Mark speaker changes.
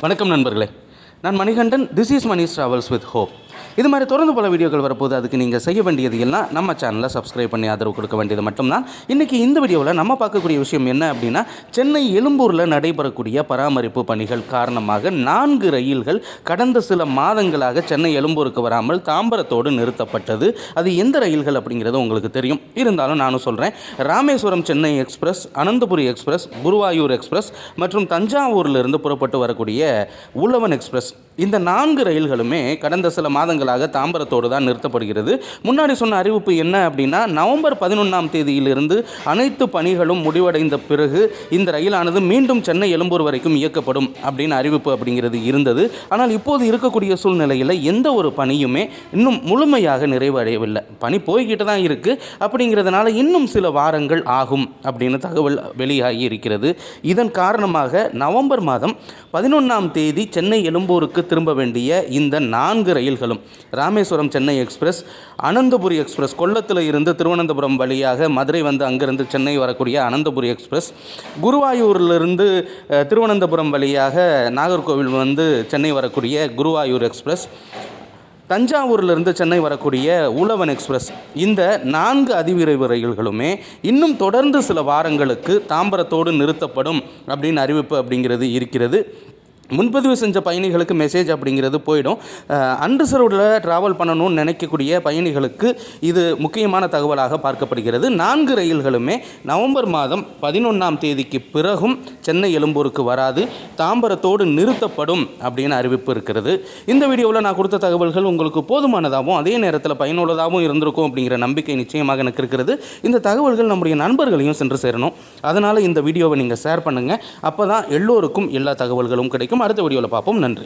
Speaker 1: வணக்கம் நண்பர்களே, நான் Manikandan. This is Mani's travels with hope. இது மாதிரி தொடர்ந்து பல வீடியோக்கள் வரப்போது. அதுக்கு நீங்கள் செய்ய வேண்டியது எல்லாம் நம்ம சேனலை சப்ஸ்கிரைப் பண்ணி ஆதரவு கொடுக்க வேண்டியது மட்டும்தான். இன்றைக்கி இந்த வீடியோவில் நம்ம பார்க்கக்கூடிய விஷயம் என்ன அப்படின்னா, சென்னை எழும்பூரில் நடைபெறக்கூடிய பராமரிப்பு பணிகள் காரணமாக 4 ரயில்கள் கடந்த சில மாதங்களாக சென்னை எழும்பூருக்கு வராமல் தாம்பரத்தோடு நிறுத்தப்பட்டது. அது எந்த ரயில்கள் அப்படிங்கிறது உங்களுக்கு தெரியும். இருந்தாலும் நானும் சொல்கிறேன். Rameswaram Chennai express, Ananthapuri express, Guruvayur express மற்றும் தஞ்சாவூரிலிருந்து புறப்பட்டு வரக்கூடிய உழவன் எக்ஸ்பிரஸ், இந்த 4 ரயில்களுமே கடந்த சில மாதங்களாக தாம்பரத்தோடு தான் நிறுத்தப்படுகிறது. முன்னாடி சொன்ன அறிவிப்பு என்ன அப்படின்னா, நவம்பர் 11ஆம் தேதியிலிருந்து அனைத்து பணிகளும் முடிவடைந்த பிறகு இந்த ரயிலானது மீண்டும் சென்னை எழும்பூர் வரைக்கும் இயக்கப்படும் அப்படின்னு அறிவிப்பு அப்படிங்கிறது இருந்தது. ஆனால் இப்போது இருக்கக்கூடிய சூழ்நிலையில் எந்த ஒரு பணியுமே இன்னும் முழுமையாக நிறைவடையவில்லை. பணி போய்கிட்டு தான் இருக்குது. அப்படிங்கிறதுனால இன்னும் சில வாரங்கள் ஆகும் அப்படின்னு தகவல் வெளியாகி இருக்கிறது. இதன் காரணமாக நவம்பர் மாதம் 11ஆம் தேதி சென்னை எழும்பூருக்கு திரும்ப வேண்டிய இந்த 4 ரயில்களும், ராமேஸ்வரம் சென்னை எக்ஸ்பிரஸ், அனந்தபுரி எக்ஸ்பிரஸ், கொல்லத்தில் இருந்து திருவனந்தபுரம் வழியாக மதுரை வந்து அங்கிருந்து சென்னை வரக்கூடிய அனந்தபுரி எக்ஸ்பிரஸ், குருவாயூரிலிருந்து திருவனந்தபுரம் வழியாக நாகர்கோவில் வந்து சென்னை வரக்கூடிய குருவாயூர் எக்ஸ்பிரஸ், தஞ்சாவூரிலிருந்து சென்னை வரக்கூடிய உழவன் எக்ஸ்பிரஸ், இந்த 4 அதிவிரைவு ரயில்களுமே இன்னும் தொடர்ந்து சில வாரங்களுக்கு தாம்பரத்தோடு நிறுத்தப்படும் அப்படின்னு அறிவிப்பு அப்படிங்கிறது இருக்கிறது. முன்பதிவு செஞ்ச பயணிகளுக்கு மெசேஜ் அப்படிங்கிறது போயிடும். அன்ரிசர்வ்டில் ட்ராவல் பண்ணணும்னு நினைக்கக்கூடிய பயணிகளுக்கு இது முக்கியமான தகவலாக பார்க்கப்படுகிறது. 4 ரயில்களுமே நவம்பர் மாதம் 11ஆம் தேதிக்கு பிறகும் சென்னை எழும்பூருக்கு வராது, தாம்பரத்தோடு நிறுத்தப்படும் அப்படின்னு அறிவிப்பு இருக்கிறது. இந்த வீடியோவில் நான் கொடுத்த தகவல்கள் உங்களுக்கு போதுமானதாகவும் அதே நேரத்தில் பயனுள்ளதாகவும் இருந்திருக்கும் அப்படிங்கிற நம்பிக்கை நிச்சயமாக எனக்கு இருக்கிறது. இந்த தகவல்கள் நம்முடைய நண்பர்களையும் சென்று சேரணும். அதனால் இந்த வீடியோவை நீங்கள் ஷேர் பண்ணுங்கள். அப்போ தான் எல்லோருக்கும் எல்லா தகவல்களும் கிடைக்கும். அடுத்த வீடியோவில் பார்ப்போம். நன்றி.